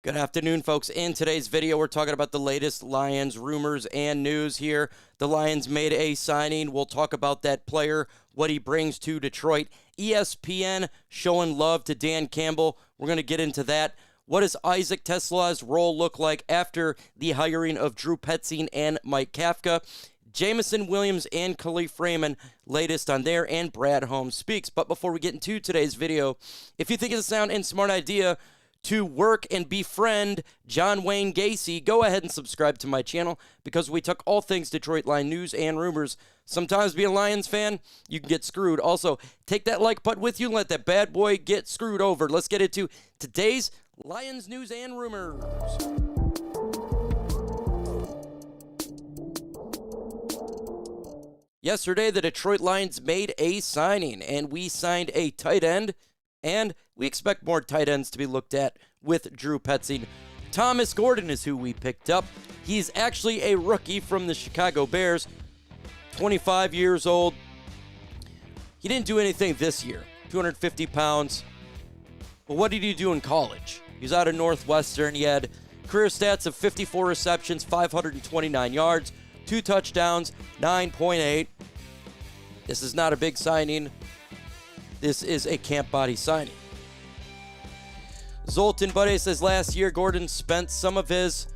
Good afternoon, folks. In today's video, we're talking about the latest Lions rumors and news here. The Lions made a signing. We'll talk about that player, what he brings to Detroit. ESPN showing love to Dan Campbell. We're going to get into that. What does Isaac TeSlaa's role look like after the hiring of Drew Petzing and Mike Kafka? Jameson Williams and Kalif Raymond, latest on there, and Brad Holmes speaks. But before we get into today's video, if you think it's a sound and smart idea to work and befriend John Wayne Gacy, go ahead and subscribe to my channel because we talk all things Detroit Lion news and rumors. Sometimes being a Lions fan, you can get screwed. Also, take that like button with you and let that bad boy get screwed over. Let's get into today's Lions news and rumors. Yesterday, the Detroit Lions made a signing, and we signed a tight end, and we expect more tight ends to be looked at with Drew Petzing. Thomas Gordon is who we picked up. He's actually a rookie from the Chicago Bears, 25 years old. He didn't do anything this year, 250 pounds. But what did he do in college? He's out of Northwestern. He had career stats of 54 receptions, 529 yards, 2 touchdowns, 9.8. This is not a big signing. This is a camp body signing. Zoltan Budde says last year Gordon spent some of his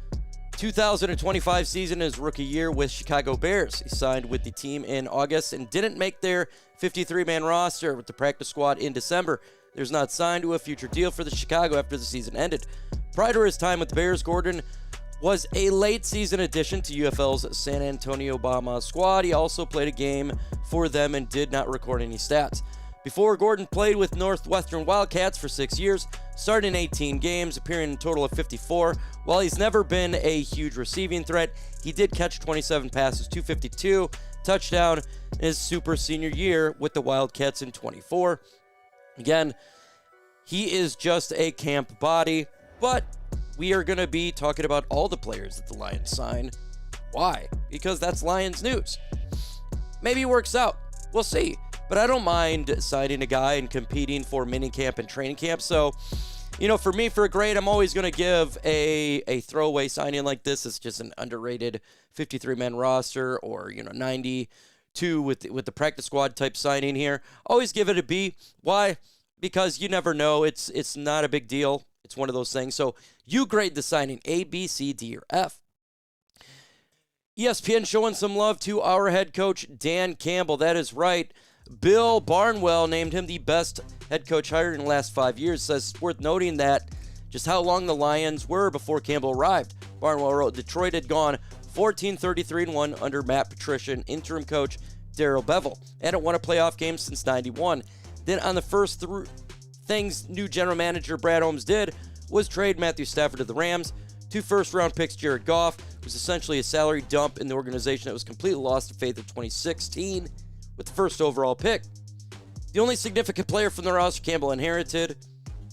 2025 season his rookie year with Chicago Bears. He signed with the team in August and didn't make their 53-man roster with the practice squad in December. There's not signed to a future deal for the Chicago after the season ended. Prior to his time with the Bears, Gordon was a late season addition to UFL's San Antonio Bombers squad. He also played a game for them and did not record any stats. Before, Gordon played with Northwestern Wildcats for 6 years, starting 18 games, appearing in a total of 54. While he's never been a huge receiving threat, he did catch 27 passes, 252, touchdown in his super senior year with the Wildcats in 24. Again, he is just a camp body, but we are going to be talking about all the players that the Lions sign. Why? Because that's Lions news. Maybe it works out. We'll see. But I don't mind signing a guy and competing for minicamp and training camp. So, for me, for a grade, I'm always going to give a throwaway signing like this. It's just an underrated 53-man roster or, 92 with the practice squad type signing here. Always give it a B. Why? Because you never know. It's not a big deal. It's one of those things. So you grade the signing A, B, C, D, or F. ESPN showing some love to our head coach, Dan Campbell. That is right. Bill Barnwell named him the best head coach hired in the last 5 years. Says it's worth noting that just how long the Lions were before Campbell arrived. Barnwell wrote, Detroit had gone 14-33-1 under Matt Patricia and interim coach Darrell Bevell. And hadn't won a playoff game since 91. Then on the first things new general manager Brad Holmes did was trade Matthew Stafford to the Rams. 2 first-round picks, Jared Goff, was essentially a salary dump in the organization that was completely lost to faith in 2016 with the first overall pick. The only significant player from the roster Campbell inherited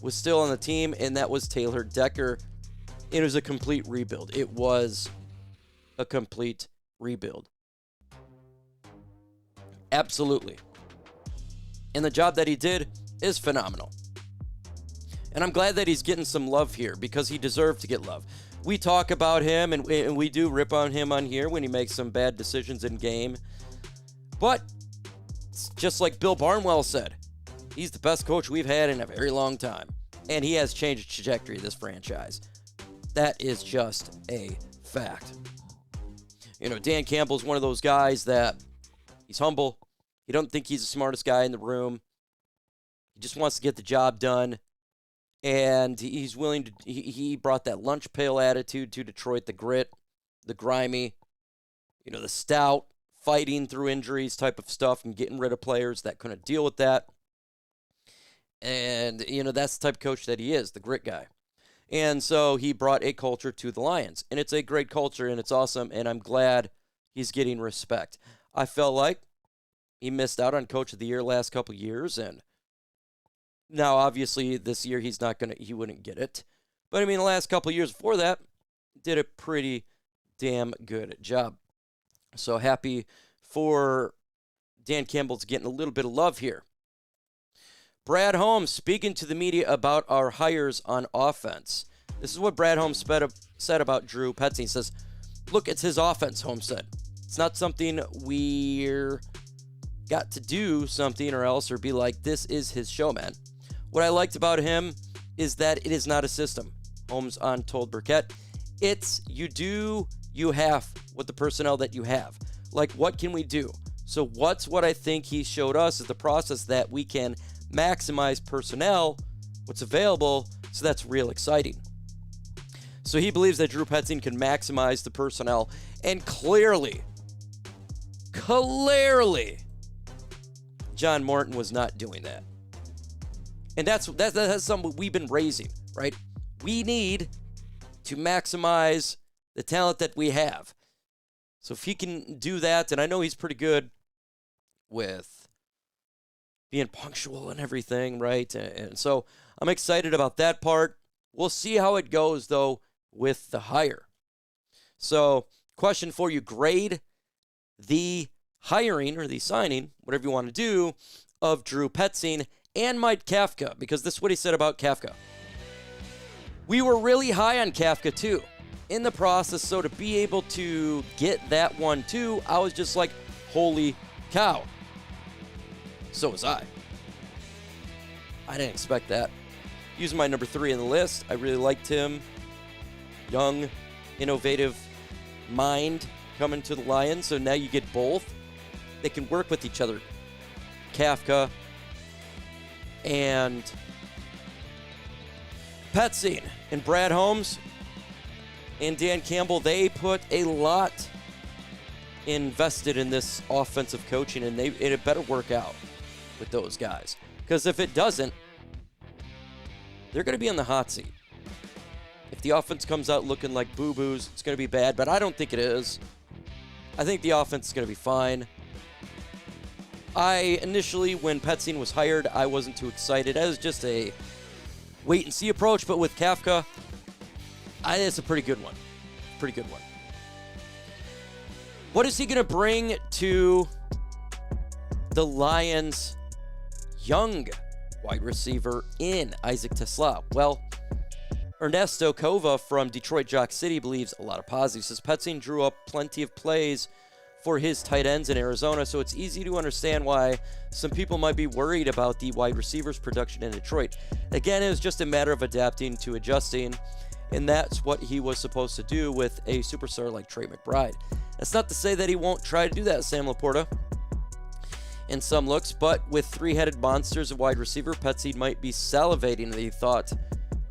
was still on the team, and that was Taylor Decker. It was a complete rebuild. It was a complete rebuild. Absolutely. And the job that he did is phenomenal. And I'm glad that he's getting some love here because he deserved to get love. We talk about him, and we do rip on him on here when he makes some bad decisions in game. But just like Bill Barnwell said, he's the best coach we've had in a very long time. And he has changed the trajectory of this franchise. That is just a fact. Dan Campbell's one of those guys that he's humble. You don't think he's the smartest guy in the room. He just wants to get the job done. And he's willing to, he brought that lunch pail attitude to Detroit, the grit, the grimy, the stout, fighting through injuries type of stuff and getting rid of players that couldn't deal with that. And, that's the type of coach that he is, the grit guy. And so he brought a culture to the Lions. And it's a great culture, and it's awesome, and I'm glad he's getting respect. I felt like he missed out on Coach of the Year last couple years, and now, obviously, this year he wouldn't get it. But, the last couple of years before that, did a pretty damn good job. So happy for Dan Campbell's getting a little bit of love here. Brad Holmes speaking to the media about our hires on offense. This is what Brad Holmes said about Drew Petzing. He says, look, it's his offense, Holmes said. It's not something we're got to do something or else or be like, this is his show, man. What I liked about him is that it is not a system. Holmes on told Burkett, it's you have with the personnel that you have. Like, what can we do? So what I think he showed us is the process that we can maximize personnel, what's available, so that's real exciting. So he believes that Drew Petzing can maximize the personnel, and clearly, John Morton was not doing that. And that's something we've been raising, right? We need to maximize the talent that we have. So if he can do that, and I know he's pretty good with being punctual and everything, right? And so I'm excited about that part. We'll see how it goes, though, with the hire. So question for you, grade the hiring or the signing, whatever you want to do, of Drew Petzing and Mike Kafka, because this is what he said about Kafka. We were really high on Kafka, too, in the process, so to be able to get that one, too, I was just like, holy cow. So was I. I didn't expect that. Using my number 3 in the list, I really liked him. Young, innovative mind coming to the Lions, so now you get both. They can work with each other. Kafka and Petzing and Brad Holmes and Dan Campbell, they put a lot invested in this offensive coaching, and it better work out with those guys. Because if it doesn't, they're going to be on the hot seat. If the offense comes out looking like boo-boos, it's going to be bad, but I don't think it is. I think the offense is going to be fine. Initially, when Petzing was hired, I wasn't too excited. It was just a wait-and-see approach, but with Kafka, it's a pretty good one. Pretty good one. What is he going to bring to the Lions' young wide receiver in Isaac TeSlaa? Well, Ernesto Cova from Detroit Jock City believes a lot of positives. Says Petzing drew up plenty of plays for his tight ends in Arizona, so it's easy to understand why some people might be worried about the wide receivers production in Detroit. Again, it was just a matter of adapting to adjusting, and that's what he was supposed to do with a superstar like Trey McBride. That's not to say that he won't try to do that, Sam Laporta, in some looks, but with three-headed monsters of wide receiver, Petzing might be salivating at the thought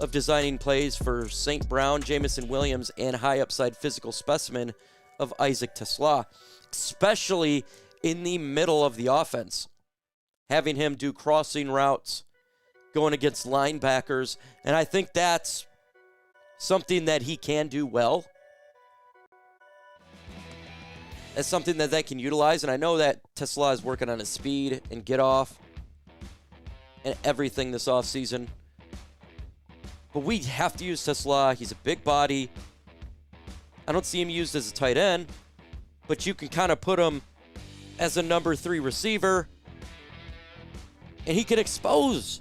of designing plays for St. Brown, Jameson Williams, and high-upside physical specimen of Isaac TeSlaa, especially in the middle of the offense. Having him do crossing routes, going against linebackers, and I think that's something that he can do well. That's something that they can utilize, and I know that TeSlaa is working on his speed and get off and everything this offseason. But we have to use TeSlaa. He's a big body. I don't see him used as a tight end, but you can kind of put him as a number 3 receiver, and he can expose.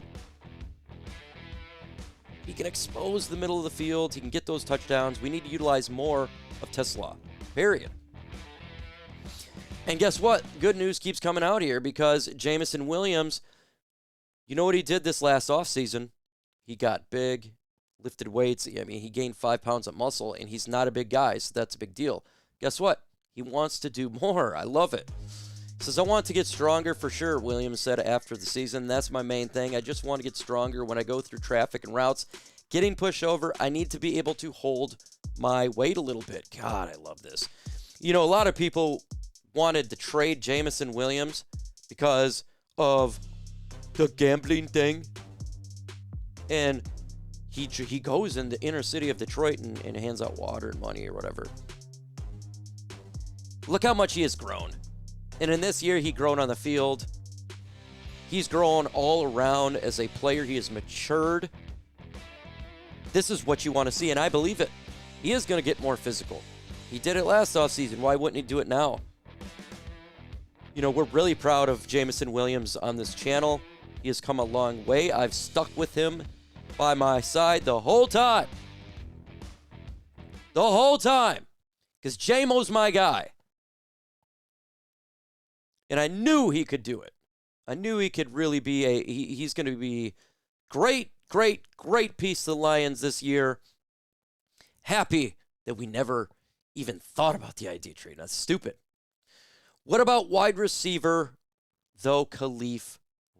He can expose the middle of the field. He can get those touchdowns. We need to utilize more of TeSlaa, period. And guess what? Good news keeps coming out here because Jameson Williams, you know what he did this last offseason? He got big, lifted weights. I mean, he gained 5 pounds of muscle, and he's not a big guy, so that's a big deal. Guess what? He wants to do more. I love it. He says, I want to get stronger for sure, Williams said after the season. That's my main thing. I just want to get stronger when I go through traffic and routes. Getting pushed over, I need to be able to hold my weight a little bit. God, I love this. You know, a lot of people wanted to trade Jameson Williams because of the gambling thing. And he goes in the inner city of Detroit and hands out water and money or whatever. Look how much he has grown. And in this year, he's grown on the field. He's grown all around as a player. He has matured. This is what you want to see, and I believe it. He is going to get more physical. He did it last offseason. Why wouldn't he do it now? You know, we're really proud of Jameson Williams on this channel. He has come a long way. I've stuck with him by my side the whole time. the whole time because J-Mo's my guy. And I knew he could do it. I knew he could really be he's going to be great piece to the Lions this year. Happy that we never even thought about the ID trade. That's stupid. What about wide receiver, though, Kalif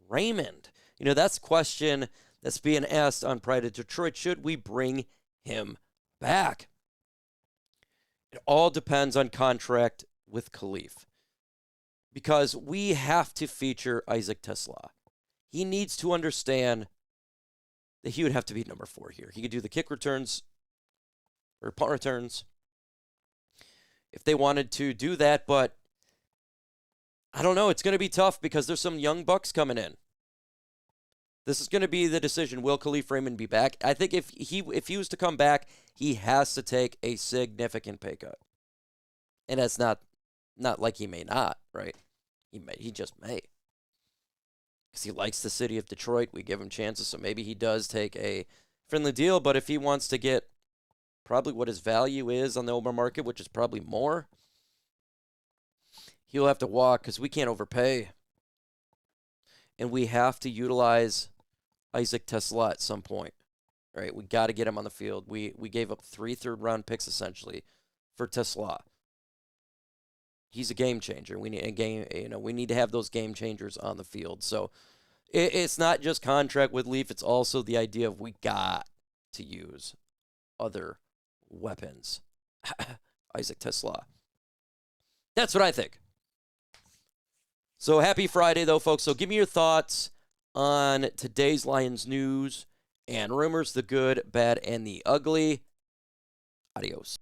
Raymond? You know, that's a question that's being asked on Pride of Detroit. Should we bring him back? It all depends on contract with Khalif. Because we have to feature Isaac TeSlaa. He needs to understand that he would have to be number 4 here. He could do the kick returns or punt returns if they wanted to do that, but I don't know. It's going to be tough because there's some young bucks coming in. This is going to be the decision. Will Kalif Raymond be back? I think if he was to come back, he has to take a significant pay cut. And that's not like he may not, right? He just may. Because he likes the city of Detroit. We give him chances, so maybe he does take a friendly deal. But if he wants to get probably what his value is on the open market, which is probably more, he'll have to walk because we can't overpay. And we have to utilize Isaac TeSlaa at some point, right? We got to get him on the field. We gave up 3 third-round picks, essentially, for TeSlaa. He's a game changer. We need we need to have those game changers on the field. So it's not just contract with Leaf. It's also the idea of we got to use other weapons. Isaac TeSlaa. That's what I think. So happy Friday, though, folks. So give me your thoughts on today's Lions news and rumors, the good, bad, and the ugly. Adios.